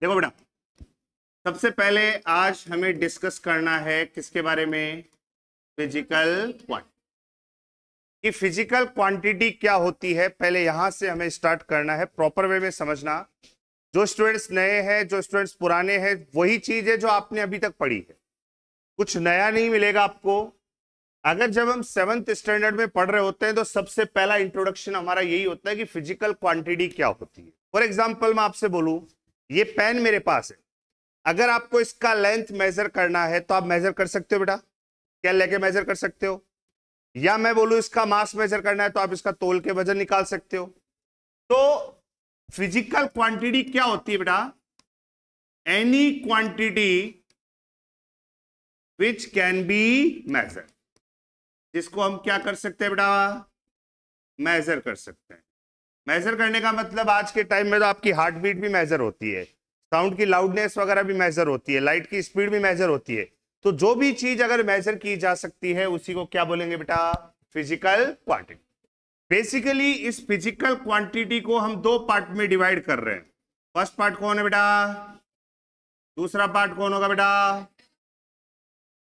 देखो बेटा, सबसे पहले आज हमें डिस्कस करना है किसके बारे में, फिजिकल क्वांटिटी। कि फिजिकल क्वांटिटी क्या होती है, पहले यहां से हमें स्टार्ट करना है, प्रॉपर वे में समझना। जो स्टूडेंट्स नए हैं, जो स्टूडेंट्स पुराने हैं, वही चीज है जो आपने अभी तक पढ़ी है, कुछ नया नहीं मिलेगा आपको। अगर जब हम 7th स्टैंडर्ड में पढ़ रहे होते हैं तो सबसे पहला इंट्रोडक्शन हमारा यही होता है कि फिजिकल क्वांटिटी क्या होती है। फॉर एग्जाम्पल मैं आपसे बोलूं, ये पेन मेरे पास है, अगर आपको इसका लेंथ मेजर करना है तो आप मेजर कर सकते हो बेटा, क्या लेके मेजर कर सकते हो। या मैं बोलूं इसका मास मेजर करना है तो आप इसका तोल के वजन निकाल सकते हो। तो फिजिकल क्वांटिटी क्या होती है बेटा, any quantity which can be measure, जिसको हम क्या कर सकते हैं बेटा, मेजर कर सकते हैं। मेजर करने का मतलब आज के टाइम में तो आपकी हार्ट बीट भी मेजर होती है, साउंड की लाउडनेस वगैरह भी मेजर होती है, लाइट की स्पीड भी मेजर होती है। तो जो भी चीज अगर मेजर की जा सकती है उसी को क्या बोलेंगे बेटा, फिजिकल क्वांटिटी। बेसिकली इस फिजिकल क्वांटिटी को हम दो पार्ट में डिवाइड कर रहे हैं। फर्स्ट पार्ट कौन है बेटा, दूसरा पार्ट कौन होगा बेटा,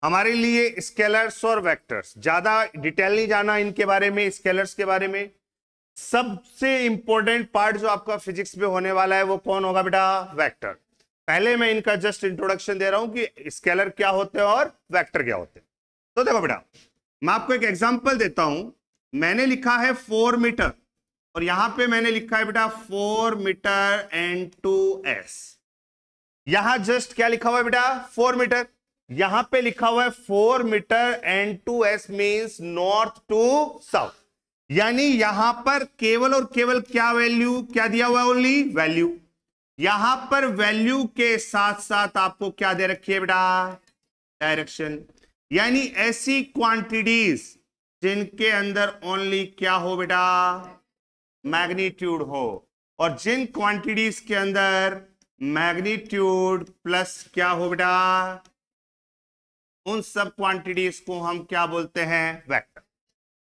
हमारे लिए स्केलर्स और वेक्टर्स। ज्यादा डिटेल नहीं जाना इनके बारे में, स्केलर्स के बारे में। सबसे इंपॉर्टेंट पार्ट जो आपका फिजिक्स में होने वाला है वो कौन होगा बेटा, वेक्टर। पहले मैं इनका जस्ट इंट्रोडक्शन दे रहा हूं कि स्केलर क्या होते हैं और वेक्टर क्या होते हैं। तो देखो बेटा, मैं आपको एक एग्जांपल देता हूं। मैंने लिखा है 4 मीटर और यहां पे मैंने लिखा है बेटा 4 मीटर N2S। यहां जस्ट क्या लिखा हुआ है बेटा, 4 मीटर। यहां पे लिखा हुआ है 4 metre N2S means north to south. यानी यहां पर केवल और केवल क्या वैल्यू, क्या दिया हुआ है, ओनली वैल्यू। यहां पर वैल्यू के साथ साथ आपको क्या दे रखी है बेटा, डायरेक्शन। यानी ऐसी क्वांटिटीज जिनके अंदर ओनली क्या हो बेटा, मैग्नीट्यूड हो, और जिन क्वांटिटीज के अंदर मैग्नीट्यूड प्लस क्या हो बेटा, उन सब क्वांटिटीज को हम क्या बोलते हैं, वेक्टर।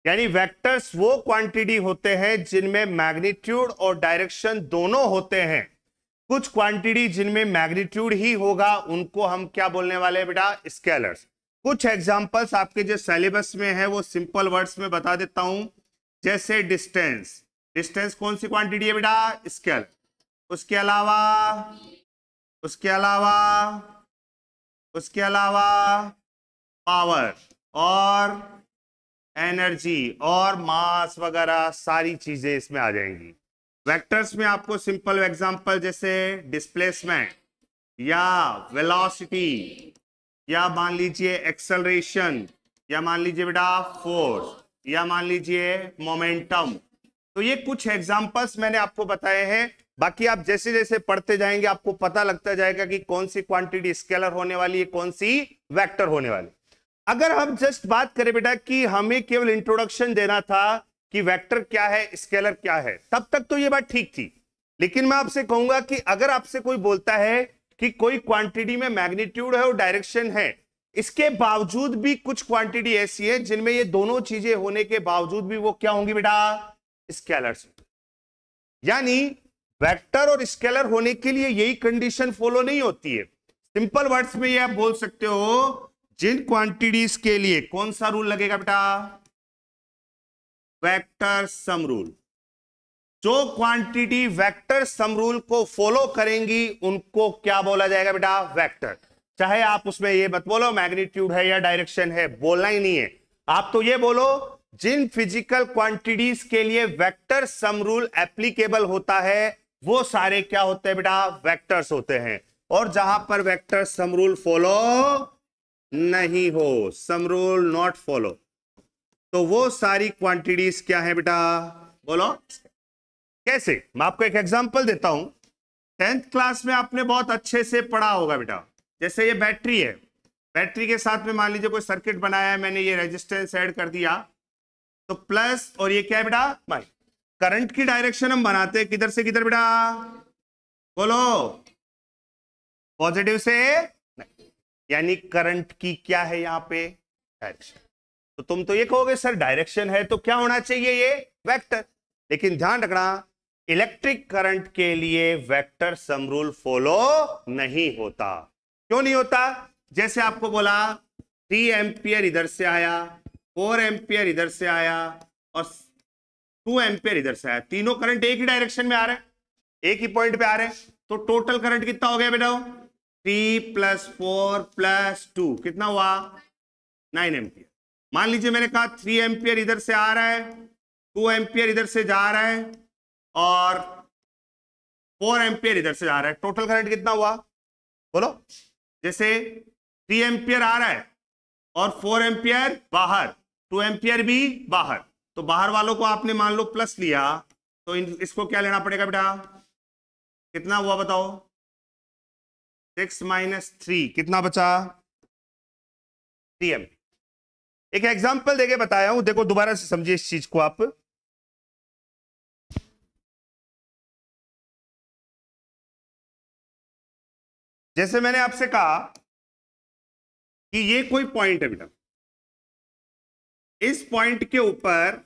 यानी वेक्टर्स वो क्वांटिटी होते हैं जिनमें मैग्नीट्यूड और डायरेक्शन दोनों होते हैं। कुछ क्वांटिटी जिनमें मैग्नीट्यूड ही होगा उनको हम क्या बोलने वाले हैं बेटा, स्केलर्स। कुछ एग्जांपल्स आपके जो सिलेबस में है वो सिंपल वर्ड्स में बता देता हूं, जैसे डिस्टेंस। डिस्टेंस कौन सी क्वांटिटी है बेटा, स्केलर। उसके अलावा उसके अलावा उसके अलावा पावर और एनर्जी और मास वगैरह सारी चीजें इसमें आ जाएंगी। वेक्टर्स में आपको सिंपल एग्जांपल जैसे डिस्प्लेसमेंट या वेलोसिटी या मान लीजिए एक्सेलरेशन या मान लीजिए बेटा फोर्स या मान लीजिए मोमेंटम। तो ये कुछ एग्जांपल्स मैंने आपको बताए हैं। बाकी आप जैसे जैसे पढ़ते जाएंगे आपको पता लगता जाएगा कि कौन सी क्वांटिटी स्केलर होने वाली है, कौन सी वेक्टर होने वाली। अगर हम जस्ट बात करें बेटा कि हमें केवल इंट्रोडक्शन देना था कि वेक्टर क्या है, स्केलर क्या है, तब तक तो ये बात ठीक थी। लेकिन मैं आपसे कहूंगा कि अगर आपसे कोई बोलता है कि कोई क्वांटिटी में मैग्नीट्यूड है और डायरेक्शन है, इसके बावजूद भी कुछ क्वांटिटी ऐसी है जिनमें ये दोनों चीजें होने के बावजूद भी वो क्या होंगी बेटा, स्केलर्स। यानी वेक्टर और स्केलर होने के लिए यही कंडीशन फॉलो नहीं होती है। सिंपल वर्ड्स में ये आप बोल सकते हो, जिन क्वांटिटीज के लिए कौन सा रूल लगेगा बेटा, वेक्टर सम रूल। जो क्वांटिटी वेक्टर सम रूल को फॉलो करेंगी उनको क्या बोला जाएगा बेटा, वेक्टर। चाहे आप उसमें ये मत बोलो मैग्नीट्यूड है या डायरेक्शन है, बोलना ही नहीं है। आप तो ये बोलो जिन फिजिकल क्वांटिटीज के लिए वेक्टर सम रूल एप्लीकेबल होता है वो सारे क्या होते हैं बेटा, वेक्टर्स होते हैं। और जहां पर वेक्टर सम रूल फॉलो नहीं हो, सम रूल नॉट फॉलो, तो वो सारी क्वांटिटीज क्या है बेटा, बोलो कैसे। मैं आपको एक एग्जांपल देता हूं। 10th क्लास में आपने बहुत अच्छे से पढ़ा होगा बेटा, जैसे ये बैटरी है, बैटरी के साथ में मान लीजिए कोई सर्किट बनाया है, मैंने ये रेजिस्टेंस ऐड कर दिया, तो प्लस और ये क्या है बेटा, माइनस। करंट की डायरेक्शन हम बनाते हैं किधर से किधर बेटा, बोलो पॉजिटिव से, यानी करंट की क्या है यहां पे, डायरेक्शन। तो तुम तो ये कहोगे सर डायरेक्शन है तो क्या होना चाहिए, ये वेक्टर। लेकिन ध्यान रखना इलेक्ट्रिक करंट के लिए वेक्टर सम रूल फॉलो नहीं होता। क्यों नहीं होता? जैसे आपको बोला 3 एम्पियर इधर से आया, 4 एम्पियर इधर से आया और 2 एम्पियर इधर से आया, तीनों करंट एक ही डायरेक्शन में आ रहे हैं, एक ही पॉइंट पे आ रहे हैं, तो टोटल करंट कितना हो गया बेटा? 3 + 4 + 2 कितना हुआ? 9 एम्पियर। मान लीजिए मैंने कहा 3 एम्पियर इधर से आ रहा है, 2 एम्पियर इधर से जा रहा है और 4 एम्पियर इधर से जा रहा है, टोटल करंट कितना हुआ बोलो? जैसे 3 एम्पियर आ रहा है और 4 एम्पियर बाहर, 2 एम्पियर भी बाहर, तो बाहर वालों को आपने मान लो प्लस लिया, तो इसको क्या लेना पड़ेगा बेटा? कितना हुआ बताओ? 6 - 3 कितना बचा? 3 एम्पियर। एक एग्जांपल देके बताया हूं, देखो दोबारा से समझिए इस चीज को आप। जैसे मैंने आपसे कहा कि ये कोई पॉइंट है बेटा, इस पॉइंट के ऊपर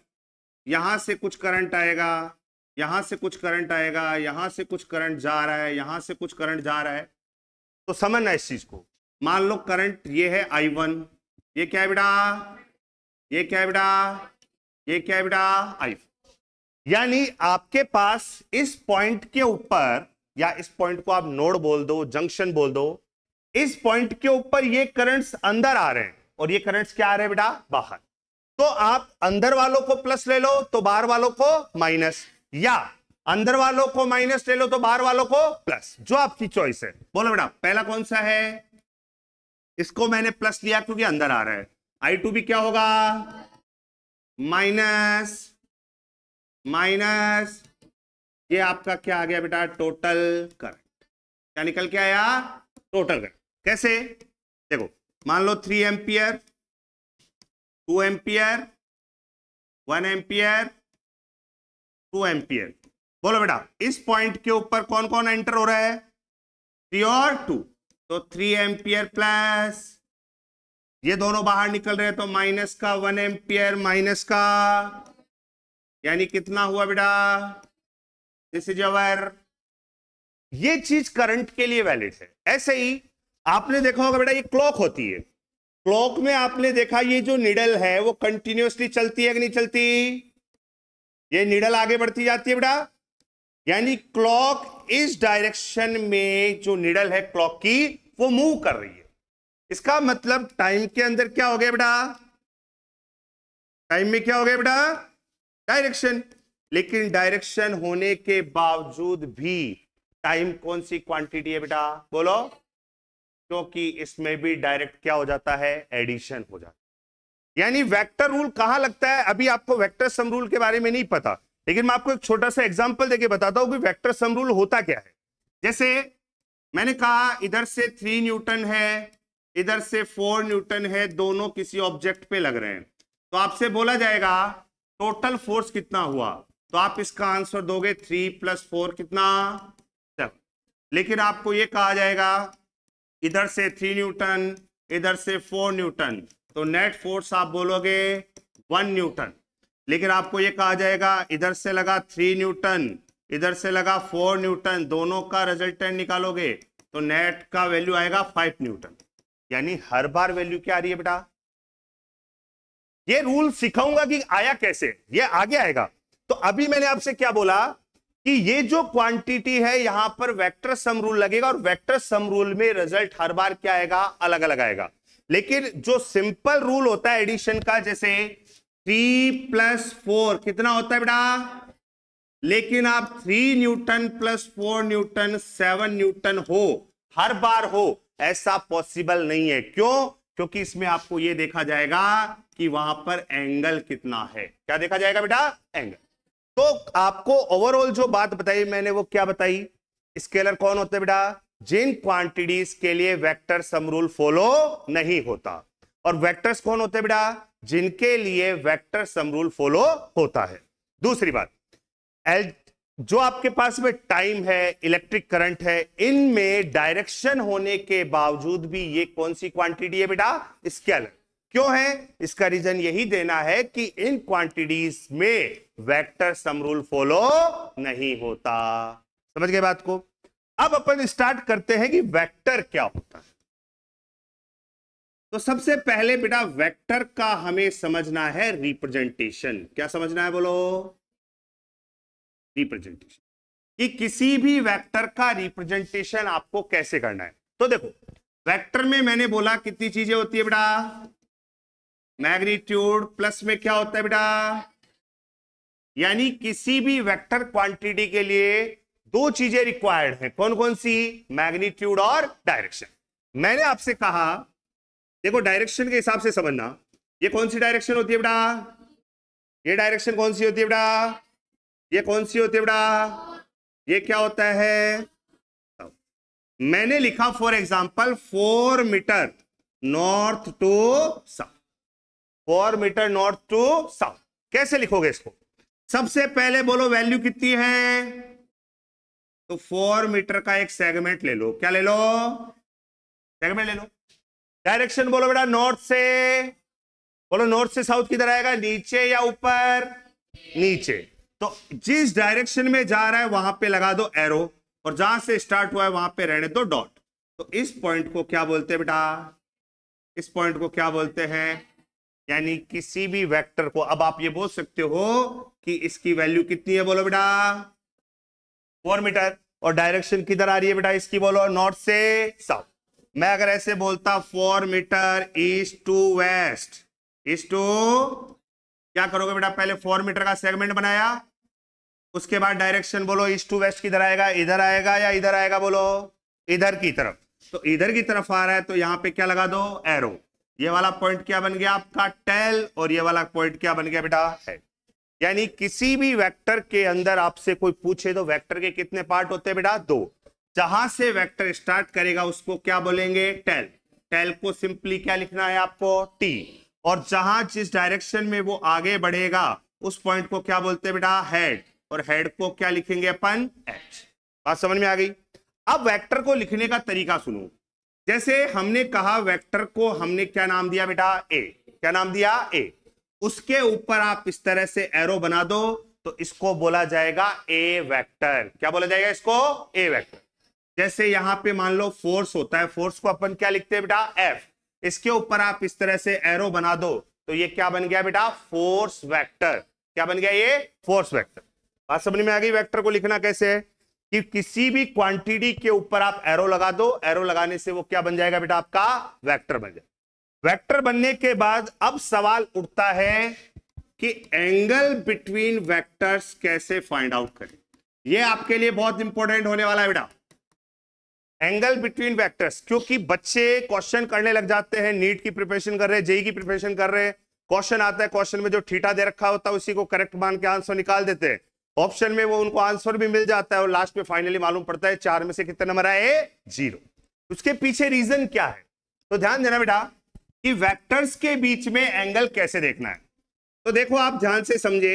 यहां से कुछ करंट आएगा, यहां से कुछ करंट आएगा, यहां से कुछ करंट जा रहा है, यहां से कुछ करंट जा रहा है, तो समझना इस चीज को। मान लो करंट ये है I1, ये क्या है बेटा? ये क्या है बेटा? ये क्या है बेटा? I1। यानी आपके पास इस पॉइंट के ऊपर, या इस पॉइंट को आप नोड बोल दो, जंक्शन बोल दो, इस पॉइंट के ऊपर ये करंट्स अंदर आ रहे हैं और ये करंट्स क्या आ रहे हैं बेटा? बाहर। तो आप अंदर वालों को प्लस ले लो तो बाहर वालों को माइनस, या अंदर वालों को माइनस ले लो तो बाहर वालों को प्लस, जो आपकी चॉइस है। बोलो बेटा पहला कौन सा है? इसको मैंने प्लस लिया क्योंकि अंदर आ रहा है, I2 भी क्या होगा? माइनस माइनस, ये आपका क्या आ गया बेटा? Total current. क्या निकल के आया? Total current. कैसे? देखो मान लो 3 एम्पियर, 2 एम्पियर, 1 एम्पियर, 2 एम्पियर। बोलो बेटा इस पॉइंट के ऊपर कौन कौन एंटर हो रहा है? 3 और 2, तो 3 एम्पियर प्लस, ये दोनों बाहर निकल रहे हैं तो माइनस का 1 एम्पियर माइनस का, यानी कितना हुआ बेटा? This is our. ये चीज करंट के लिए वैलिड है। ऐसे ही आपने देखा होगा बेटा, ये क्लॉक होती है, क्लॉक में आपने देखा ये जो निडल है वो कंटिन्यूअसली चलती है कि नहीं चलती? ये निडल आगे बढ़ती जाती है बेटा, यानी क्लॉक इस डायरेक्शन में जो निडल है क्लॉक की वो मूव कर रही है। इसका मतलब टाइम के अंदर क्या हो गया बेटा? टाइम में क्या हो गया बेटा? डायरेक्शन। लेकिन डायरेक्शन होने के बावजूद भी टाइम कौन सी क्वांटिटी है बेटा? बोलो। क्योंकि इसमें भी डायरेक्ट क्या हो जाता है? एडिशन हो जाता है। यानी वेक्टर रूल कहां लगता है? अभी आपको वेक्टर सम रूल के बारे में नहीं पता, लेकिन मैं आपको एक छोटा सा एग्जांपल देके बताता हूं कि वेक्टर सम रूल होता क्या है। जैसे मैंने कहा इधर से 3 न्यूटन है, इधर से 4 न्यूटन है, दोनों किसी ऑब्जेक्ट पे लग रहे हैं, तो आपसे बोला जाएगा टोटल फोर्स कितना हुआ, तो आप इसका आंसर दोगे 3 + 4 कितना? 7। लेकिन आपको यह कहा जाएगा इधर से 3 न्यूटन, इधर से 4 न्यूटन, तो नेट फोर्स आप बोलोगे 1 न्यूटन। लेकिन आपको यह कहा जाएगा इधर से लगा 3 न्यूटन, इधर से लगा 4 न्यूटन, दोनों का रिजल्टेंट निकालोगे तो नेट का वैल्यू आएगा 5 न्यूटन। यानी हर बार वैल्यू क्या आ रही है बेटा? ये रूल सिखाऊंगा कि आया कैसे, ये आगे आएगा। तो अभी मैंने आपसे क्या बोला कि ये जो क्वांटिटी है यहां पर वेक्टर सम रूल लगेगा, और वेक्टर सम रूल में रिजल्ट हर बार क्या आएगा? अलग अलग आएगा। लेकिन जो सिंपल रूल होता है एडिशन का, जैसे 3 + 4 कितना होता है बेटा? लेकिन आप 3 न्यूटन + 4 न्यूटन 7 न्यूटन हो, हर बार हो, ऐसा पॉसिबल नहीं है। क्यों? क्योंकि इसमें आपको यह देखा जाएगा कि वहां पर एंगल कितना है। क्या देखा जाएगा बेटा? एंगल। तो आपको ओवरऑल जो बात बताई मैंने वो क्या बताई? स्केलर कौन होते हैं बेटा? जिन क्वांटिटीज के लिए वेक्टर सम रूल फॉलो नहीं होता। और वेक्टर्स कौन होते हैं बेटा? जिनके लिए वेक्टर सम रूल फॉलो होता है। दूसरी बात, जो आपके पास में टाइम है, इलेक्ट्रिक करंट है, इनमें डायरेक्शन होने के बावजूद भी ये कौन सी क्वांटिटी है बेटा? स्केलर। क्यों है? इसका रीजन यही देना है कि इन क्वांटिटीज में वेक्टर सम रूल फॉलो नहीं होता। समझ गए बात को? अब अपन स्टार्ट करते हैं कि वेक्टर क्या होता है। तो सबसे पहले बेटा वेक्टर का हमें समझना है रिप्रेजेंटेशन। क्या समझना है बोलो? रिप्रेजेंटेशन, कि किसी भी वेक्टर का रिप्रेजेंटेशन आपको कैसे करना है। तो देखो वेक्टर में मैंने बोला कितनी चीजें होती है बेटा? मैग्नीट्यूड प्लस में क्या होता है बेटा? यानी किसी भी वेक्टर क्वांटिटी के लिए दो चीजें रिक्वायर्ड हैं। कौन कौन सी? मैग्नीट्यूड और डायरेक्शन। मैंने आपसे कहा देखो डायरेक्शन के हिसाब से समझना, ये कौन सी डायरेक्शन होती है बेटा? ये डायरेक्शन कौन सी होती है बेटा? ये कौन सी होती है बेटा? ये क्या होता है? मैंने लिखा for example 4 metre north to south. 4 metre north to south कैसे लिखोगे इसको? सबसे पहले बोलो वैल्यू कितनी है? तो 4 मीटर का एक सेगमेंट ले लो। क्या ले लो? सेगमेंट ले लो। डायरेक्शन बोलो बेटा नॉर्थ से, बोलो नॉर्थ से साउथ किधर आएगा? नीचे या ऊपर? नीचे। तो जिस डायरेक्शन में जा रहा है वहां पे लगा दो एरो, और जहां से स्टार्ट हुआ है वहां पे रहने दो डॉट। तो इस पॉइंट को क्या बोलते हैं बेटा? इस पॉइंट को क्या बोलते हैं? यानी किसी भी वेक्टर को, अब आप ये बोल सकते हो कि इसकी वैल्यू कितनी है? बोलो बेटा 4 मीटर। और डायरेक्शन किधर आ रही है बेटा इसकी? बोलो नॉर्थ से साउथ। मैं अगर ऐसे बोलता 4 metre east to west, east to, क्या करोगे बेटा? पहले 4 मीटर का सेगमेंट बनाया, उसके बाद डायरेक्शन बोलो ईस्ट टू वेस्ट किधर आएगा? इधर आएगा या इधर आएगा? बोलो इधर की तरफ। तो इधर की तरफ आ रहा है तो यहां पे क्या लगा दो? एरो। ये वाला पॉइंट क्या बन गया आपका? टेल। और ये वाला पॉइंट क्या बन गया बेटा? हेड। यानी किसी भी वेक्टर के अंदर आपसे कोई पूछे तो वेक्टर के कितने पार्ट होते हैं बेटा? 2। जहां से वेक्टर स्टार्ट करेगा उसको क्या बोलेंगे? टेल। टेल को सिंपली क्या लिखना है आपको? टी। और जहां जिस डायरेक्शन में वो आगे बढ़ेगा उस पॉइंट को क्या बोलते हैं बेटा? हेड। और हेड को क्या लिखेंगे अपन? एच। बात समझ में आ गई? अब वेक्टर को लिखने का तरीका सुनो। जैसे हमने कहा वेक्टर को हमने क्या नाम दिया बेटा? ए। क्या नाम दिया? ए। उसके ऊपर आप इस तरह से एरो बना दो तो इसको बोला जाएगा ए वेक्टर। क्या बोला जाएगा इसको? ए वेक्टर। जैसे यहां पे मान लो फोर्स होता है, फोर्स को अपन क्या लिखते हैं बेटा? एफ। इसके ऊपर आप इस तरह से एरो बना दो तो ये क्या बन गया बेटा? Force vector. क्या बन गया? ये फोर्स वेक्टर। बात समझ में आ गई? वेक्टर को लिखना कैसे है कि किसी भी क्वांटिटी के ऊपर आप एरो लगा दो, एरो लगाने से वो क्या बन जाएगा बेटा? आपका वेक्टर बन जाएगा। वेक्टर बनने के बाद अब सवाल उठता है कि एंगल बिटवीन वेक्टर्स कैसे फाइंड आउट करें। ये आपके लिए बहुत इंपॉर्टेंट होने वाला है बेटा, एंगल बिटवीन वेक्टर्स। क्योंकि बच्चे क्वेश्चन करने लग जाते हैं, नीट की प्रिपरेशन कर रहे हैं, जेई की प्रिपरेशन कर रहे हैं, क्वेश्चन आता है, क्वेश्चन में जो थीटा दे रखा होता है उसी को करेक्ट मान के आंसर निकाल देते हैं। ऑप्शन में वो उनको आंसर भी मिल जाता है और लास्ट में फाइनली मालूम पड़ता है 4 में से कितने नंबर आए? 0। उसके पीछे रीजन क्या है? तो ध्यान देना बेटा कि वेक्टर्स के बीच में एंगल कैसे देखना है। तो देखो आप ध्यान से समझे,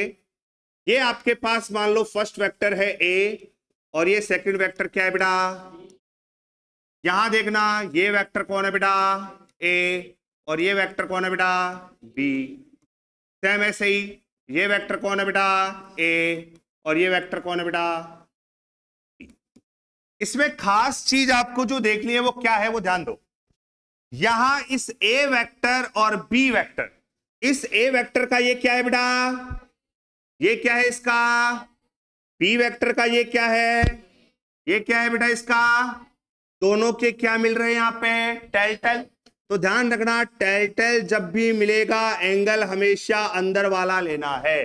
ये आपके पास मान लो फर्स्ट वेक्टर है ए और ये सेकंड वेक्टर क्या है बेटा? यहां देखना, ये वेक्टर कौन है बेटा? ए। और ये वेक्टर कौन है बेटा? बी। सेम ऐसे ही ये वेक्टर कौन है बेटा? ए। और ये वेक्टर कौन है बेटा? बी। इसमें खास चीज आपको जो देखनी है वो क्या है, वो ध्यान दो। यहां इस ए वेक्टर और बी वेक्टर, इस ए वेक्टर का ये क्या है बेटा? ये क्या है इसका? बी वेक्टर का ये क्या है? ये क्या है बेटा इसका? दोनों के क्या मिल रहे हैं यहां पे? Tell tell. तो ध्यान रखना, टेल टेल जब भी मिलेगा एंगल हमेशा अंदर वाला लेना है।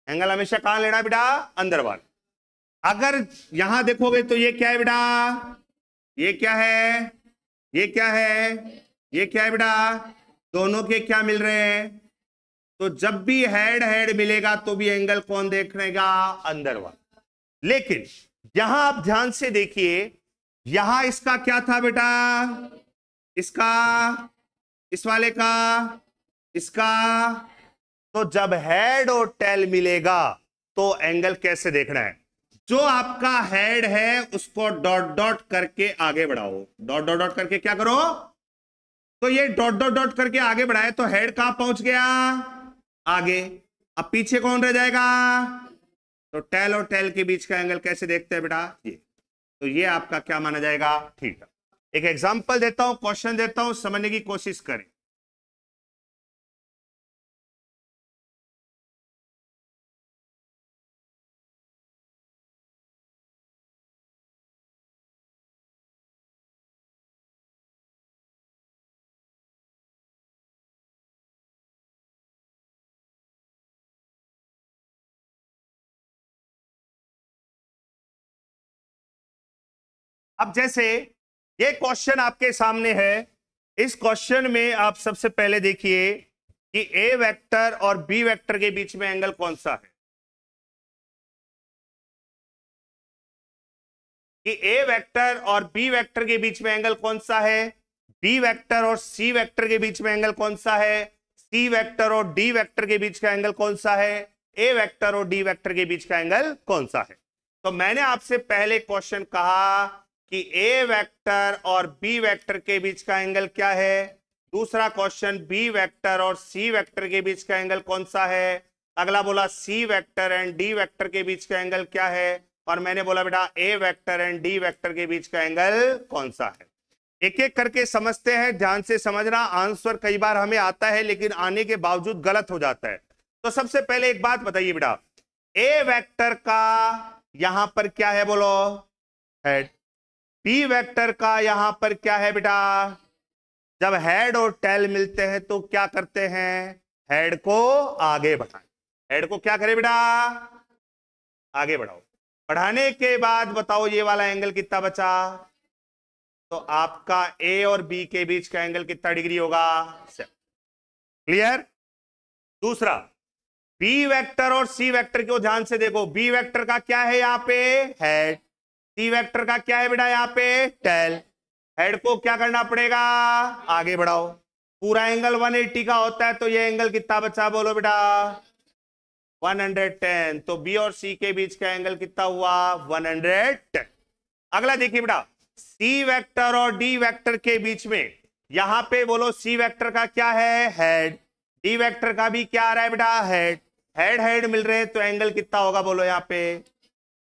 एंगल हमेशा कहां लेना है बेटा? अंदर वाला। अगर यहां देखोगे तो ये क्या है बेटा? ये क्या है? ये क्या है? ये क्या है बेटा? दोनों के क्या मिल रहे हैं? तो जब भी हेड हेड मिलेगा तो भी एंगल कौन देखेगा? अंदर वाला। लेकिन यहां आप ध्यान से देखिए, यहां इसका क्या था बेटा? इसका, इस वाले का, इसका। तो जब हेड और टेल मिलेगा तो एंगल कैसे देखना है? जो आपका हेड है उसको डॉट डॉट करके आगे बढ़ाओ। डॉट डॉट डॉट करके क्या करो? तो ये डॉट डॉट डॉट करके आगे बढ़ाए तो हेड कहां पहुंच गया, आगे। अब पीछे कौन रह जाएगा, तो टेल और टेल के बीच का एंगल कैसे देखते हैं बेटा, ये। तो ये आपका क्या माना जाएगा, थीटा। एक एग्जांपल देता हूं, क्वेश्चन देता हूं, समझने की कोशिश करें। अब जैसे ये क्वेश्चन आपके सामने है, इस क्वेश्चन में आप सबसे पहले देखिए कि ए वेक्टर और बी वेक्टर के बीच में एंगल कौन सा है। कि ए वेक्टर और बी वेक्टर के बीच में एंगल कौन सा है, बी वेक्टर और सी वेक्टर के बीच में एंगल कौन सा है, सी वेक्टर और डी वेक्टर के बीच का एंगल कौन सा है, ए वेक्टर और डी वेक्टर के बीच का एंगल कौन सा है। तो मैंने आपसे पहले क्वेश्चन कहा कि ए वेक्टर और बी वेक्टर के बीच का एंगल क्या है। दूसरा क्वेश्चन, बी वेक्टर और सी वेक्टर के बीच का एंगल कौन सा है। अगला बोला C vector and D vector के बीच का एंगल क्या है, और मैंने बोला बेटा ए वेक्टर एंड डी वेक्टर के बीच का एंगल कौन सा है। एक एक करके समझते हैं, ध्यान से समझना। आंसर कई बार हमें आता है लेकिन आने के बावजूद गलत हो जाता है। तो सबसे पहले एक बात बताइए बेटा, ए वेक्टर का यहां पर क्या है, बोलो हेड। बी वेक्टर का यहां पर क्या है बेटा, जब हेड और टेल मिलते हैं तो क्या करते हैं, हेड को आगे बढ़ाएं। हेड को क्या करे बेटा, आगे बढ़ाओ। बढ़ाने के बाद बताओ ये वाला एंगल कितना बचा, तो आपका ए और बी के बीच का एंगल कितना डिग्री होगा, 7। क्लियर। दूसरा, बी वेक्टर और सी वेक्टर को ध्यान से देखो। बी वेक्टर का क्या है यहां पे, हेड। सी वेक्टर का क्या है बेटा यहां पे, टेल। हेड को क्या करना पड़ेगा, आगे बढ़ाओ। पूरा एंगल 180 का होता है, तो ये एंगल कितना बचा, बोलो बेटा 110। तो बी और सी के बीच का एंगल कितना हुआ, 110। अगला देखिए बेटा, सी वेक्टर और डी वेक्टर के बीच में, यहां पे बोलो सी वेक्टर का क्या है, हेड। डी वेक्टर का भी क्या आ रहा है बेटा, हेड। हेड हेड मिल रहे हैं तो एंगल कितना होगा, बोलो यहां पे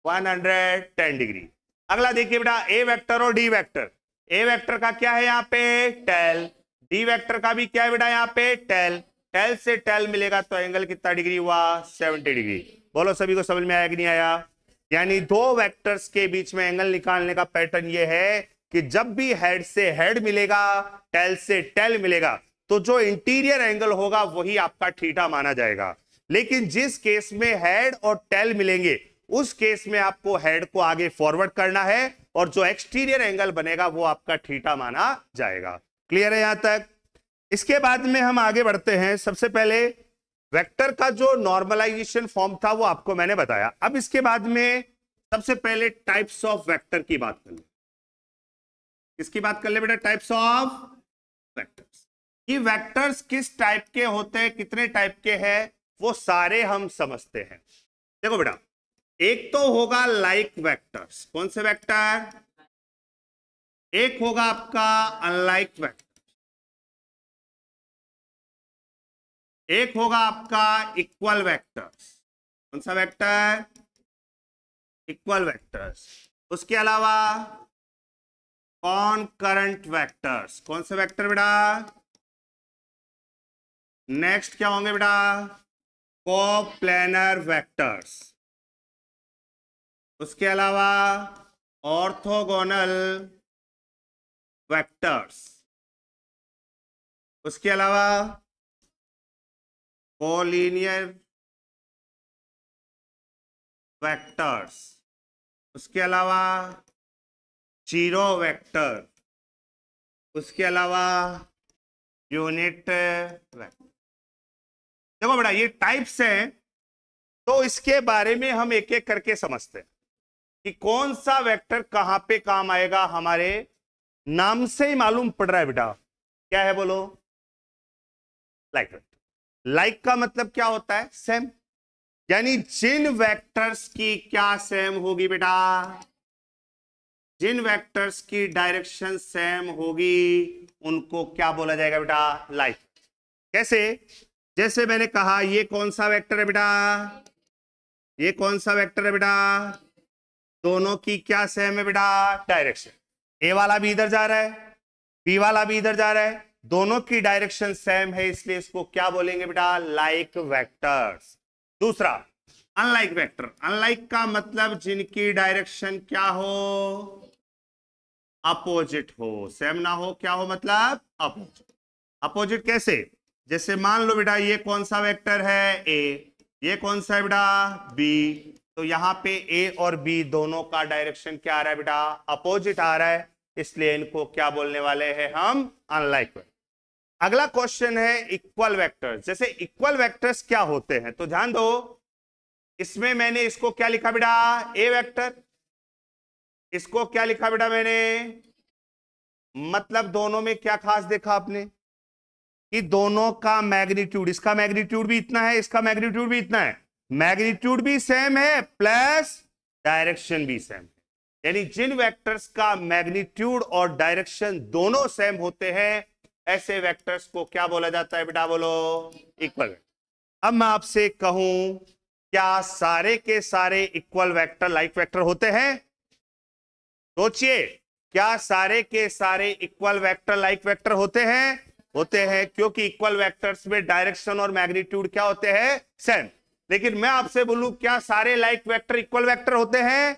110 डिग्री। अगला देखिए बेटा, ए वेक्टर और डी वेक्टर। ए वेक्टर का क्या है यहां पे, टेल। डी वेक्टर का भी क्या है बेटा यहां पे, टेल। टेल से टेल मिलेगा तो एंगल कितना डिग्री हुआ, 70 डिग्री। बोलो सभी को समझ में आया कि नहीं आया। यानी दो वेक्टर्स के बीच में एंगल निकालने का पैटर्न ये है कि जब भी हेड से हेड मिलेगा, टेल से टेल मिलेगा, तो जो इंटीरियर एंगल होगा वही आपका थीटा माना जाएगा। लेकिन जिस केस में हेड और टेल मिलेंगे, उस केस में आपको हेड को आगे फॉरवर्ड करना है और जो एक्सटीरियर एंगल बनेगा वो आपका थीटा माना जाएगा। क्लियर है यहां तक। इसके बाद में हम आगे बढ़ते हैं। सबसे पहले वेक्टर का जो नॉर्मलाइजेशन फॉर्म था वो आपको मैंने बताया। अब इसके बाद में सबसे पहले टाइप्स ऑफ वेक्टर की बात कर ले। किसकी बात कर ले बेटा, टाइप्स ऑफ वेक्टर्स। कि वेक्टर्स किस टाइप के होते हैं, कितने टाइप के हैं, वो सारे हम समझते हैं। देखो बेटा, एक तो होगा लाइक वेक्टर्स। कौन से वेक्टर, एक होगा आपका अनलाइक वेक्टर, एक होगा आपका इक्वल वेक्टर्स। कौन सा वेक्टर, इक्वल वेक्टर्स। उसके अलावा कॉनकरेंट वेक्टर्स। कौन से वेक्टर बेटा, नेक्स्ट क्या होंगे बेटा, कोप्लेनर वेक्टर्स। उसके अलावा ऑर्थोगोनल वेक्टर्स। उसके अलावा कोलिनियर वेक्टर्स। उसके अलावा जीरो वेक्टर। उसके अलावा यूनिट वेक्टर। देखो बेटा, ये टाइप्स हैं, तो इसके बारे में हम एक एक करके समझते हैं कि कौन सा वेक्टर कहां पे काम आएगा। हमारे नाम से ही मालूम पड़ रहा है बेटा, क्या है बोलो, लाइक वेक्टर। लाइक का मतलब क्या होता है, सेम। यानी जिन वेक्टर्स की क्या सेम होगी बेटा, जिन वेक्टर्स की डायरेक्शन सेम होगी उनको क्या बोला जाएगा बेटा? लाइक। कैसे? जैसे मैंने कहा ये कौन सा वेक्टर है बेटा? ये कौन सा वेक्टर है बेटा? दोनों की क्या सेम है बेटा? डायरेक्शन। ए वाला भी इधर जा रहा है, बी वाला भी इधर जा रहा है, दोनों की डायरेक्शन सेम है, इसलिए इसको क्या बोलेंगे बेटा? Like vectors. दूसरा अनलाइक वेक्टर। अनलाइक का मतलब जिनकी डायरेक्शन क्या हो? अपोजिट हो, सेम ना हो, क्या हो मतलब? अपोजिट। अपोजिट कैसे? जैसे मान लो बेटा ये कौन सा वेक्टर है? ए। ये कौन सा है बेटा? बी। तो यहां पे ए और बी दोनों का डायरेक्शन क्या आ रहा है बेटा? अपोजिट आ रहा है, इसलिए इनको क्या बोलने वाले हैं हम? Unlike vector. अगला क्वेश्चन है इक्वल वेक्टर्स। जैसे इक्वल वेक्टर्स क्या होते हैं तो ध्यान दो, इसमें मैंने इसको क्या लिखा बेटा? ए वेक्टर। इसको क्या लिखा बेटा मैंने? मतलब दोनों में क्या खास देखा आपने कि दोनों का मैग्नीट्यूड, इसका मैग्नीट्यूड भी इतना है, इसका मैग्नीट्यूड भी इतना है, मैग्नीट्यूड भी सेम है प्लस डायरेक्शन भी सेम है। यानी जिन वेक्टर्स का मैग्नीट्यूड और डायरेक्शन दोनों सेम होते हैं ऐसे वेक्टर्स को क्या बोला जाता है बेटा? बोलो, इक्वल। अब मैं आपसे कहूं क्या सारे के सारे इक्वल वेक्टर लाइक वेक्टर होते हैं? सोचिए, क्या सारे के सारे इक्वल वेक्टर लाइक वेक्टर होते हैं? होते हैं, क्योंकि इक्वल वेक्टर्स में डायरेक्शन और मैग्नीट्यूड क्या होते हैं? सेम। लेकिन मैं आपसे बोलूं क्या सारे लाइक वेक्टर इक्वल वेक्टर होते हैं?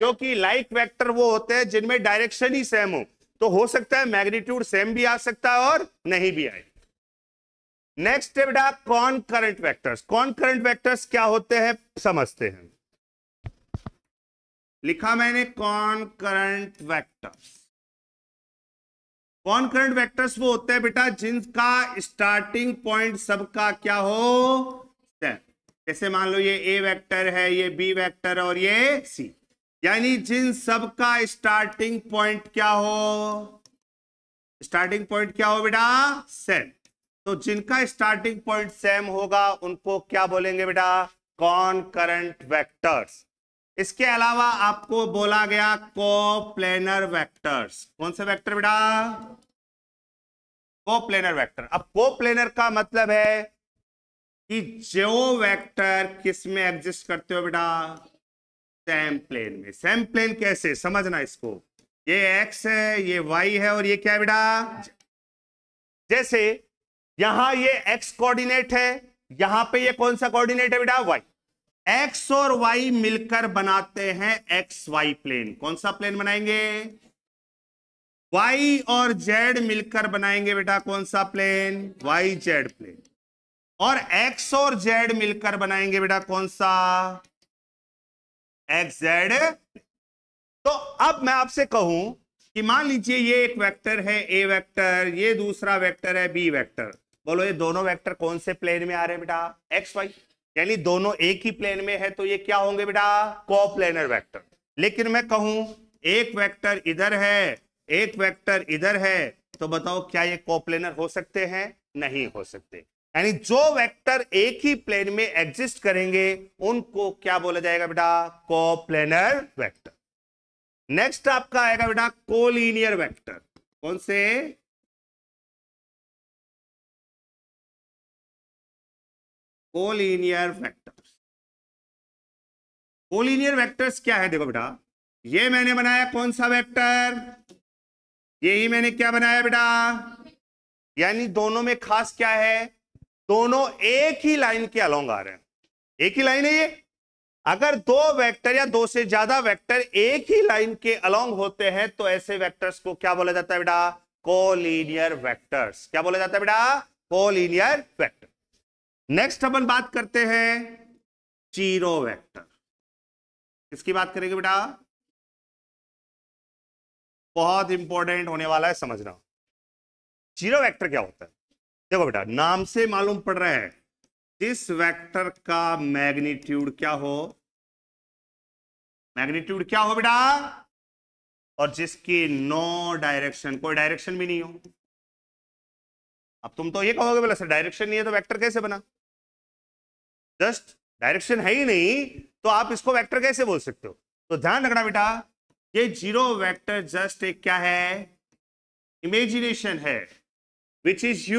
क्योंकि लाइक वेक्टर वो होते हैं जिनमें डायरेक्शन ही सेम हो, तो हो सकता है मैग्नीट्यूड सेम भी आ सकता है और नहीं भी आए। नेक्स्ट है बेटा कॉनकरेंट वेक्टर्स। कॉनकरेंट वेक्टर्स क्या होते हैं समझते हैं। लिखा मैंने कॉनकरेंट वेक्टर्स। कॉनकरेंट वेक्टर्स वो होते हैं बेटा जिनका स्टार्टिंग पॉइंट सबका क्या हो? सेम। जैसे मान लो ये ए वेक्टर है, ये बी वेक्टर और ये सी, यानी जिन सबका स्टार्टिंग पॉइंट क्या हो? स्टार्टिंग पॉइंट क्या हो बेटा? सेम। तो जिनका स्टार्टिंग पॉइंट सेम होगा उनको क्या बोलेंगे बेटा? कॉनकरेंट वेक्टर्स। इसके अलावा आपको बोला गया कोप्लेनर वेक्टर्स। कौन से वेक्टर बेटा? Coplanar vector. अब कोप्लेनर का मतलब है कि जो वेक्टर किस में एग्जिस्ट करते हो बेटा? सेम प्लेन में। सेम प्लेन कैसे समझना इसको, ये एक्स है, ये वाई है और ये क्या है बेटा? जैसे यहां ये एक्स कोऑर्डिनेट है, यहां पे ये कौन सा कोऑर्डिनेट है बेटा? वाई। एक्स और वाई मिलकर बनाते हैं एक्स वाई प्लेन। कौन सा प्लेन बनाएंगे? वाई और जेड मिलकर बनाएंगे बेटा कौन सा प्लेन? Y z plane. और एक्स और जेड मिलकर बनाएंगे बेटा कौन सा? X z. तो अब मैं आपसे कहूं कि मान लीजिए ये एक वेक्टर है ए वेक्टर, ये दूसरा वेक्टर है बी वेक्टर। बोलो ये दोनों वेक्टर कौन से प्लेन में आ रहे हैं बेटा? X y. यानी दोनों एक ही प्लेन में है, तो ये क्या होंगे बेटा? Coplanar vector. लेकिन मैं कहूं एक वेक्टर इधर है, एक वेक्टर इधर है, तो बताओ क्या ये कोप्लेनर हो सकते हैं? नहीं हो सकते। यानी जो वेक्टर एक ही प्लेन में एग्जिस्ट करेंगे उनको क्या बोला जाएगा बेटा? Coplanar vector. नेक्स्ट आपका आएगा बेटा कोलिनियर वेक्टर। कौन से? Collinear vectors. कोलिनियर वेक्टर्स क्या है? देखो बेटा, ये मैंने बनाया कौन सा वेक्टर? यही मैंने क्या बनाया बेटा? यानी दोनों में खास क्या है? दोनों एक ही लाइन के अलोंग आ रहे हैं। एक ही लाइन है ये। अगर दो वेक्टर या दो से ज्यादा वेक्टर एक ही लाइन के अलोंग होते हैं तो ऐसे वेक्टर्स को क्या बोला जाता है बेटा? Collinear vectors. क्या बोला जाता है बेटा? Collinear vector. नेक्स्ट अपन बात करते हैं जीरो वेक्टर। किसकी बात करेंगे बेटा? बहुत इंपॉर्टेंट होने वाला है, समझना। जीरो वेक्टर क्या होता है? देखो बेटा, नाम से मालूम पड़ रहा है जिस वेक्टर का मैग्नीट्यूड क्या हो? मैग्नीट्यूड क्या हो बेटा? और जिसकी नो डायरेक्शन, कोई डायरेक्शन भी नहीं हो। अब तुम तो ये कहोगे बोला सर डायरेक्शन नहीं है तो वेक्टर कैसे बना? जस्ट डायरेक्शन है ही नहीं तो आप इसको वेक्टर कैसे बोल सकते हो? तो ध्यान रखना बेटा, ये जीरो वेक्टर जस्ट एक क्या है, इमेजिनेशन है, which is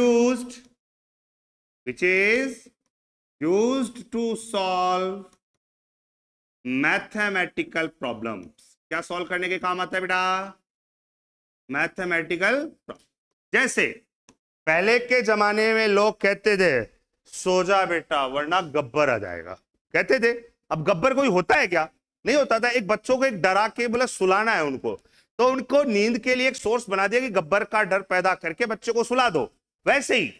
used to solve mathematical problems. क्या सॉल्व करने के काम आता है बेटा, मैथमेटिकल प्रॉब्लम। जैसे पहले के जमाने में लोग कहते थे सो जा बेटा वरना गब्बर आ जाएगा, कहते थे। अब गब्बर कोई होता है क्या, नहीं होता था। एक बच्चों को एक डरा के बोला सुलाना है उनको, तो उनको नींद के लिए एक सोर्स बना दिया कि गब्बर का डर पैदा करके बच्चे को सुला दो। वैसे ही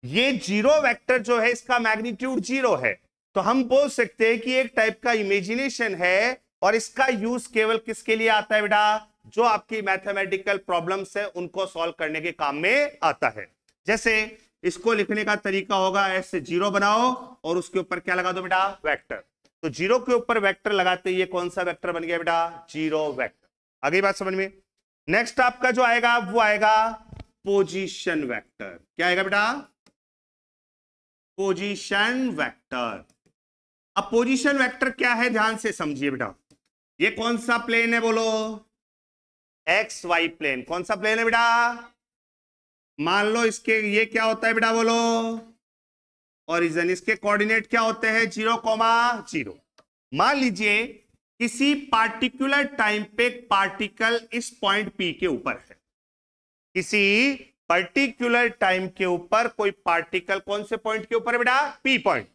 ये जीरो वेक्टर जो है इसका मैग्नीट्यूड जीरो है, तो हम बोल सकते हैं कि एक टाइप का इमेजिनेशन है, और इसका यूज केवल किसके लिए आता है बेटा, जो आपकी मैथमेटिकल प्रॉब्लम्स है उनको सॉल्व करने के काम में आता है। जैसे इसको लिखने का तरीका होगा, ऐसे जीरो बनाओ और उसके ऊपर क्या लगा दो बेटा, वेक्टर। तो जीरो के ऊपर वेक्टर लगाते ये कौन सा वेक्टर बन गया बेटा, जीरो वेक्टर। आगे बात समझ में। नेक्स्ट आपका जो आएगा वो आएगा पोजीशन वेक्टर। क्या आएगा बेटा, पोजीशन वेक्टर। अब पोजीशन वेक्टर क्या है ध्यान से समझिए बेटा। ये कौन सा प्लेन है बोलो, एक्स वाई प्लेन। कौन सा प्लेन है बेटा, मान लो इसके ये क्या होता है बेटा बोलो, ओरिजिन। इसके कोऑर्डिनेट क्या होते हैं, 0,0। मान लीजिए किसी पार्टिकुलर टाइम पे पार्टिकल इस पॉइंट P के ऊपर है, किसी पर्टिकुलर टाइम के ऊपर कोई पार्टिकल कौन से पॉइंट के ऊपर है बेटा, P पॉइंट।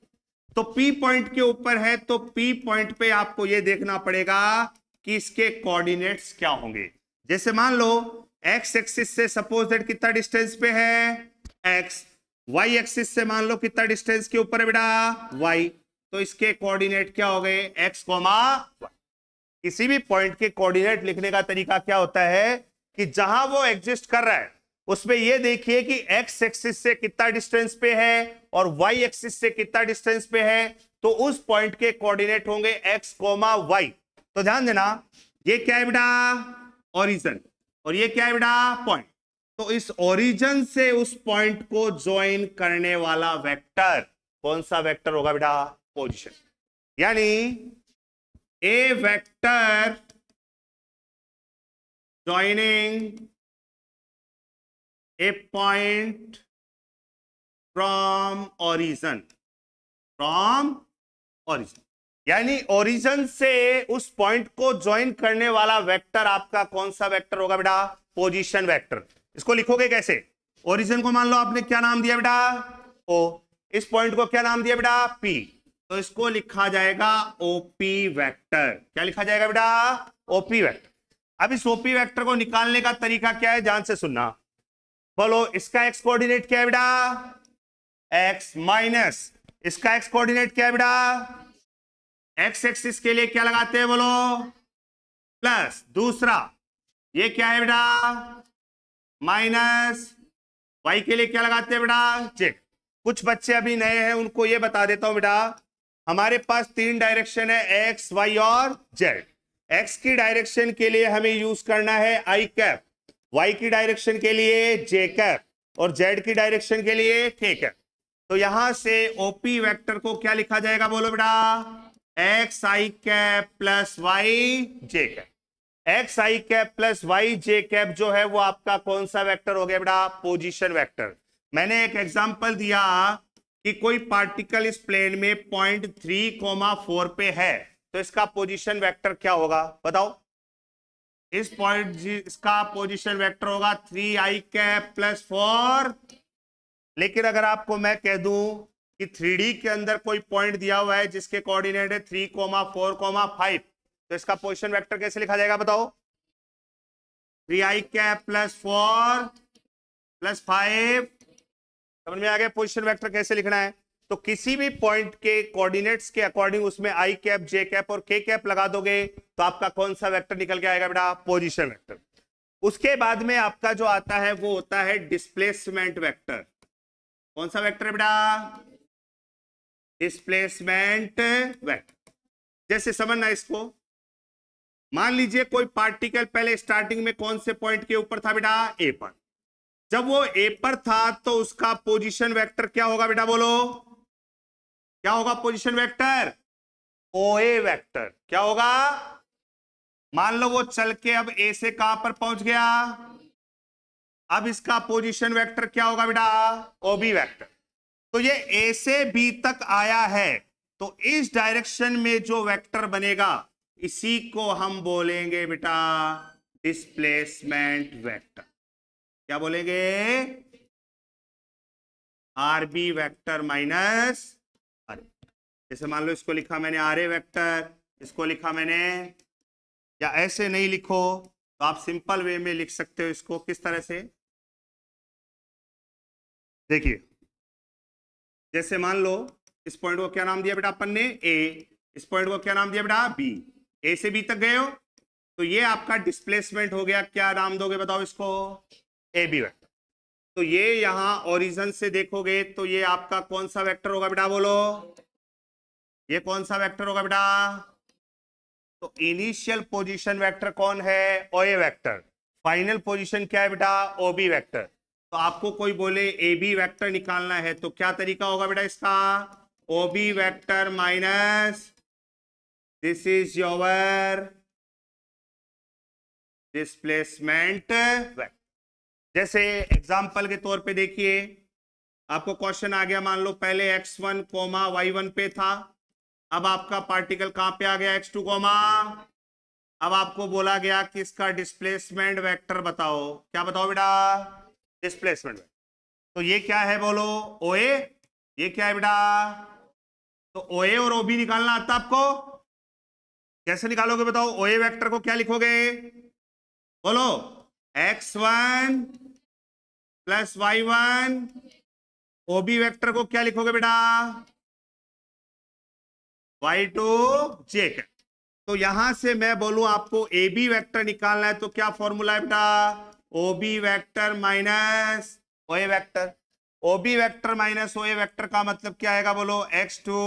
तो P पॉइंट के ऊपर है, तो P पॉइंट पे आपको यह देखना पड़ेगा कि इसके कोऑर्डिनेट्स क्या होंगे। जैसे मान लो एक्स एक्सिस से सपोज दैट कितना डिस्टेंस पे है एक्स, वाई एक्सिस से मान लो कितना डिस्टेंस के ऊपर है बेटा वाई, तो इसके कोऑर्डिनेट क्या हो गए, एक्स कॉमा वाई। किसी भी पॉइंट के कोऑर्डिनेट लिखने का तरीका क्या होता है कि जहां वो एग्जिस्ट कर रहा है उसमें ये देखिए कि एक्स एक्सिस से कितना डिस्टेंस पे है और वाई एक्सिस से कितना डिस्टेंस पे है, तो उस पॉइंट के कोऑर्डिनेट होंगे एक्स कॉमा वाई। तो ध्यान देना ये क्या है बेटा, ओरिजिन, और ये क्या है बेटा, पॉइंट। तो इस ओरिजिन से उस पॉइंट को ज्वाइन करने वाला वेक्टर कौन सा वेक्टर होगा बेटा, पोजीशन। यानी a vector joining a point from origin, यानी ओरिजिन से उस पॉइंट को ज्वाइन करने वाला वेक्टर आपका कौन सा वेक्टर होगा बेटा, पोजीशन वेक्टर। इसको लिखोगे कैसे, ओरिजिन को मान लो आपने क्या नाम दिया बेटा ओ, इस पॉइंट को क्या नाम दिया बेटा पी, तो इसको लिखा जाएगा ओपी वेक्टर। क्या लिखा जाएगा बेटा, ओपी वेक्टर। अब इस ओपी वेक्टर को निकालने का तरीका क्या है, ध्यान से सुनना। बोलो इसका एक्स कोऑर्डिनेट क्या है बेटा, एक्स माइनस इसका एक्स कोऑर्डिनेट क्या है बेटा, एक्स एक्सिस के लिए क्या लगाते हैं बोलो, प्लस। दूसरा ये क्या है बेटा, माइनस। वाई के लिए क्या लगाते हैं बेटा, चेक। कुछ बच्चे अभी नए हैं उनको ये बता देता हूं बेटा, हमारे पास 3 डायरेक्शन है, एक्स वाई और जेड। एक्स की डायरेक्शन के लिए हमें यूज करना है आई कैप, वाई की डायरेक्शन के लिए जे कैप, और जेड की डायरेक्शन के लिए के कैप। तो यहां से ओपी वेक्टर को क्या लिखा जाएगा बोलो बेटा, एक्स आई कैप प्लस वाई जे कैप। एक्स आई कैप प्लस वाई जे कैप जो है वो आपका कौन सा वेक्टर हो गया बेटा, पोजीशन वेक्टर। मैंने एक एग्जांपल दिया कि कोई पार्टिकल इस प्लेन में पॉइंट 3,4 पे है, तो इसका पोजीशन वेक्टर क्या होगा बताओ। इस पॉइंट इसका पोजीशन वेक्टर होगा 3i कैप प्लस 4। लेकिन अगर आपको मैं कह दूं कि 3D के अंदर कोई पॉइंट दिया हुआ है जिसके कोऑर्डिनेट है 3,4,5, तो इसका पोजीशन वेक्टर कैसे लिखा जाएगा बताओ, 3i कैप प्लस 4 प्लस 5। समझ में आ गया पोजीशन वेक्टर कैसे लिखना है। तो किसी भी पॉइंट के कोऑर्डिनेट्स के अकॉर्डिंग उसमें आई कैप, जे कैप और के कैप लगा दोगे तो आपका कौन सा वेक्टर निकल के आएगा बेटा, पोजीशन वेक्टर। उसके बाद में आपका जो आता है वो होता है डिस्प्लेसमेंट वेक्टर। कौन सा वेक्टर है बेटा, डिस्प्लेसमेंट वेक्टर। जैसे समझना इसको, मान लीजिए कोई पार्टिकल पहले स्टार्टिंग में कौन से पॉइंट के ऊपर था बेटा, ए पर। जब वो ए पर था तो उसका पोजीशन वेक्टर क्या होगा बेटा बोलो, क्या होगा पोजीशन वेक्टर, ओए वेक्टर। क्या होगा, मान लो वो चल के अब ए से कहां पर पहुंच गया, अब इसका पोजीशन वेक्टर क्या होगा बेटा, ओबी वेक्टर। तो ये ए से बी तक आया है, तो इस डायरेक्शन में जो वेक्टर बनेगा इसी को हम बोलेंगे बेटा डिस्प्लेसमेंट वेक्टर। क्या बोलेंगे, आरबी वेक्टर माइनस आर। जैसे मान लो इसको लिखा मैंने आर ए वेक्टर, इसको लिखा मैंने, या ऐसे नहीं लिखो तो आप सिंपल वे में लिख सकते हो इसको किस तरह से, देखिए जैसे मान लो इस पॉइंट को क्या नाम दिया बेटा अपन ने ए, इस पॉइंट को क्या नाम दिया बेटा बी, ए से बी तक गए हो तो ये आपका डिस्प्लेसमेंट हो गया, क्या नाम दोगे बताओ इसको, ए बी वेक्टर। तो ये यहां ओरिजिन से देखोगे तो ये आपका कौन सा वेक्टर होगा बेटा, बोलो ये कौन सा वेक्टर होगा बेटा, तो इनिशियल पोजीशन वेक्टर कौन है, ओ ए वेक्टर। फाइनल पोजीशन क्या है बेटा, ओ बी वेक्टर। तो आपको कोई बोले ए बी वेक्टर निकालना है तो क्या तरीका होगा बेटा इसका, O B vector minus this is your displacement vector. जैसे एग्जांपल के तौर पे देखिए, आपको क्वेश्चन आ गया, मान लो पहले x1 कोमा y1 पे था, अब आपका पार्टिकल कहां पे आ गया, x2 कोमा, अब आपको बोला गया कि इसका डिस्प्लेसमेंट वेक्टर बताओ, क्या बताओ बेटा, डिस्प्लेसमेंट वेक्टर। तो ये क्या है बोलो, ओए, ये क्या है बेटा, तो ओए और ओबी निकालना आता आपको, कैसे निकालोगे बताओ, ओए वेक्टर को क्या लिखोगे, बोलो x1 प्लस y1, ओबी वेक्टर को क्या लिखोगे बेटा, y2 j। तो यहां से मैं बोलूं आपको ए बी वेक्टर निकालना है तो क्या फॉर्मूला है बेटा, ओबी वेक्टर माइनस ओए वेक्टर। ओबी वेक्टर माइनस ओए वेक्टर का मतलब क्या आएगा बोलो, x2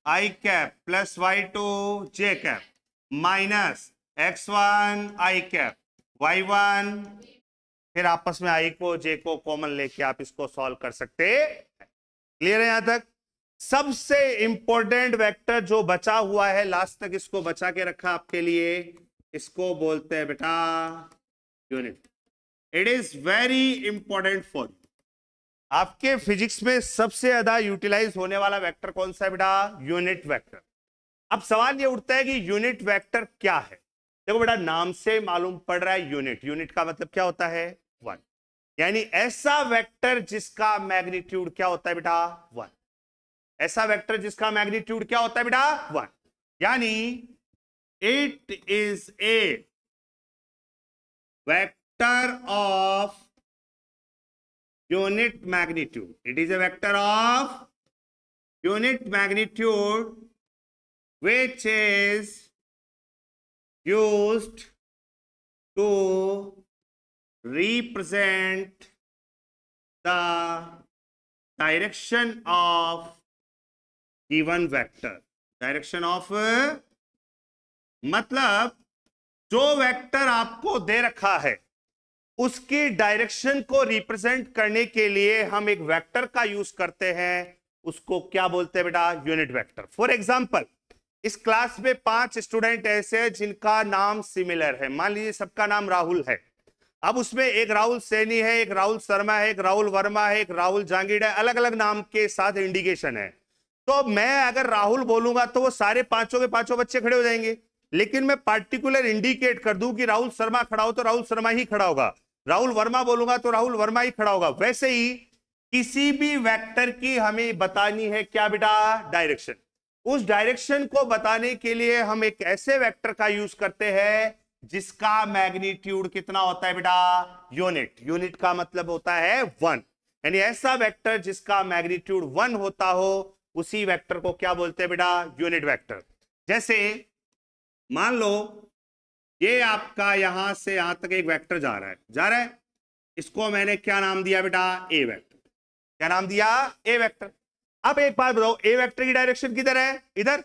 i cap plus y2 j cap minus x1 i cap y1, फिर आपस में i को j को कॉमन लेके आप इसको सॉल्व कर सकते। क्लियर है यहां तक। सबसे इंपॉर्टेंट वेक्टर जो बचा हुआ है, लास्ट तक इसको बचा के रखा आपके लिए, इसको बोलते हैं बेटा unit. It is very important for you. आपके फिजिक्स में सबसे ज्यादा यूटिलाइज होने वाला वेक्टर कौन सा है बेटा, यूनिट वेक्टर। अब सवाल ये उठता है कि यूनिट वेक्टर क्या है। देखो बेटा, नाम से मालूम पड़ रहा है यूनिट, यूनिट का मतलब क्या होता है, वन। यानी ऐसा वेक्टर जिसका मैग्नीट्यूड क्या होता है बेटा, वन। ऐसा वेक्टर जिसका मैग्नीट्यूड क्या होता है बेटा, वन। यानी it is a vector of unit magnitude, it is a vector of unit magnitude which is used to represent the direction of given vector। Direction of मतलब जो वेक्टर आपको दे रखा है उसकी डायरेक्शन को रिप्रेजेंट करने के लिए हम एक वेक्टर का यूज करते हैं, उसको क्या बोलते हैं बेटा, यूनिट वेक्टर। फॉर एग्जांपल, इस क्लास में 5 स्टूडेंट ऐसे हैं जिनका नाम सिमिलर है, मान लीजिए सबका नाम राहुल है। अब उसमें एक राहुल सैनी है, एक राहुल शर्मा है, एक राहुल वर्मा है, एक राहुल जांगीड़ है, अलग अलग नाम के साथ इंडिकेशन है। तो मैं अगर राहुल बोलूंगा तो वो सारे पांचों के पांचों बच्चे खड़े हो जाएंगे, लेकिन मैं पार्टिकुलर इंडिकेट कर दूं कि राहुल शर्मा खड़ा हो तो राहुल शर्मा ही खड़ा होगा, राहुल वर्मा बोलूंगा तो राहुल वर्मा ही खड़ा होगा। वैसे ही किसी भी वेक्टर की हमें बतानी है क्या बेटा, डायरेक्शन। उस डायरेक्शन को बताने के लिए हम एक ऐसे वेक्टर का यूज करते हैं जिसका मैग्नीट्यूड कितना होता है बेटा, यूनिट। यूनिट का मतलब होता है वन, यानी ऐसा वेक्टर जिसका मैग्नीट्यूड वन होता हो उसी वेक्टर को क्या बोलते हैं बेटा, यूनिट वेक्टर। जैसे मान लो ये आपका यहां से यहां तक एक वेक्टर जा रहा है, इसको मैंने क्या नाम दिया बेटा, ए वेक्टर। क्या नाम दिया, ए वेक्टर। अब एक बात बताओ, ए वेक्टर की डायरेक्शन किधर है, इधर।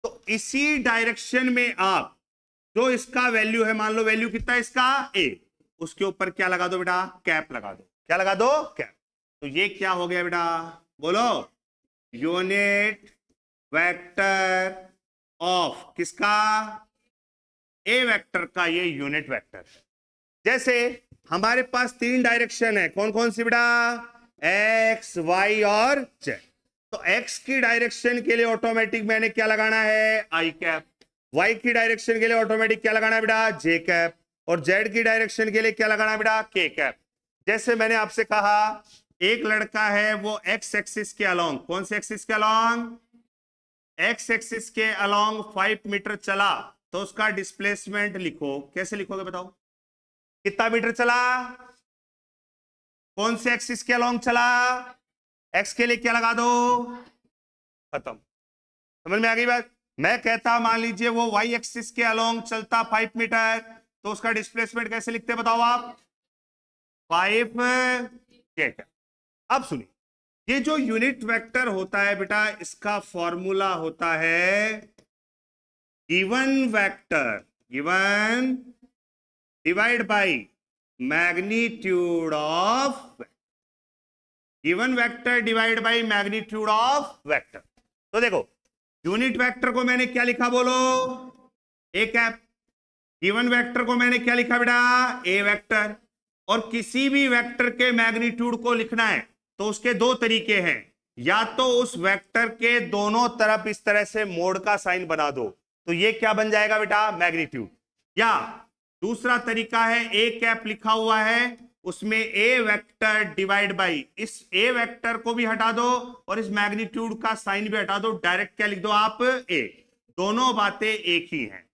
तो इसी डायरेक्शन में आप जो इसका वैल्यू है, मान लो वैल्यू कितना है इसका, ए, उसके ऊपर क्या लगा दो बेटा, कैप लगा दो। क्या लगा दो, कैप। तो ये क्या हो गया बेटा, बोलो यूनिट वेक्टर ऑफ किसका, ए वेक्टर का ये यूनिट वेक्टर है। जैसे हमारे पास 3 डायरेक्शन है, कौन कौन सी बेटा? एक्स, वाई और जेड। तो एक्स की डायरेक्शन के लिए ऑटोमेटिक मैंने क्या लगाना है? आई कैप। वाई की डायरेक्शन के लिए ऑटोमेटिक क्या लगाना है बेटा? जे कैप। और जेड की डायरेक्शन के लिए क्या लगाना है बेटा? के कैप। जैसे मैंने आपसे कहा एक लड़का है वो एक्स एक्सिस के अलोंग, कौन से एक्सिस के अलोंग? एक्स एक्सिस के अलोंग 5 मीटर चला, तो उसका डिस्प्लेसमेंट लिखो। कैसे लिखोगे बताओ? कितना मीटर चला? कौन से एक्सिस के अलोंग चला? एक्स के लिए क्या लगा दो? खत्म। समझ में आ गई बात? मैं कहता मान लीजिए वो वाई एक्सिस के अलोंग चलता 5 मीटर, तो उसका डिस्प्लेसमेंट कैसे लिखते बताओ आप? 5 के। अब सुनिए, ये जो यूनिट वेक्टर होता है बेटा, इसका फॉर्मूला होता है given vector, given divide by magnitude of, given vector divide by magnitude of vector. तो देखो यूनिट वेक्टर को मैंने क्या लिखा बोलो? A cap. गिवन वेक्टर को मैंने क्या लिखा बेटा? ए वेक्टर। और किसी भी वेक्टर के मैग्नीट्यूड को लिखना है तो उसके 2 तरीके हैं, या तो उस वेक्टर के दोनों तरफ इस तरह से मोड़ का साइन बना दो, तो ये क्या बन जाएगा बेटा? मैग्नीट्यूड। या दूसरा तरीका है ए कैप लिखा हुआ है, उसमें ए वेक्टर डिवाइड बाई, इस ए वेक्टर को भी हटा दो और इस मैग्नीट्यूड का साइन भी हटा दो, डायरेक्ट क्या लिख दो आप? ए। दोनों बातें एक ही हैं।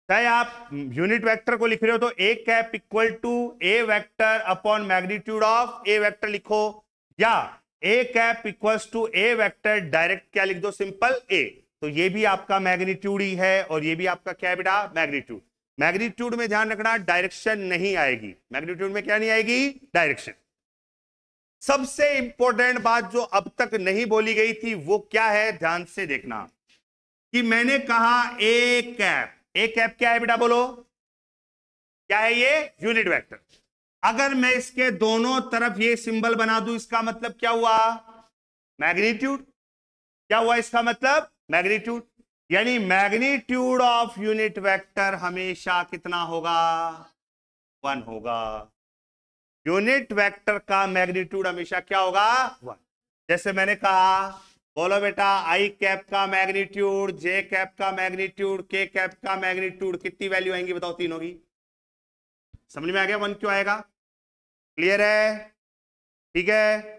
चाहे आप यूनिट वेक्टर को लिख रहे हो तो a cap equal to a vector upon magnitude of a vector लिखो, या a cap equals to a vector direct क्या लिख दो? Simple a. तो ये भी आपका मैग्नीट्यूड ही है और ये भी आपका क्या है बेटा? मैग्नीट्यूड। मैग्नीट्यूड में ध्यान रखना डायरेक्शन नहीं आएगी, मैग्नीट्यूड में क्या नहीं आएगी? डायरेक्शन। सबसे इंपॉर्टेंट बात जो अब तक नहीं बोली गई थी वो क्या है? ध्यान से देखना कि मैंने कहा ए कैप, ए कैप क्या है बेटा? बोलो क्या है ये? Unit vector. अगर मैं इसके दोनों तरफ ये सिंबल बना दूं, इसका मतलब क्या हुआ? मैग्नीट्यूड। क्या हुआ इसका मतलब? मैग्नीट्यूड। यानी मैग्नीट्यूड ऑफ यूनिट वेक्टर हमेशा कितना होगा? 1 होगा। यूनिट वेक्टर का मैग्नीट्यूड हमेशा क्या होगा? 1। जैसे मैंने कहा, बोलो बेटा आई कैप का मैग्नीट्यूड, जे कैप का मैग्नीट्यूड, के कैप का मैग्नीट्यूड, कितनी वैल्यू आएंगी बताओ तीनों की? समझ में आ गया? 1 क्यों आएगा? क्लियर है? ठीक है।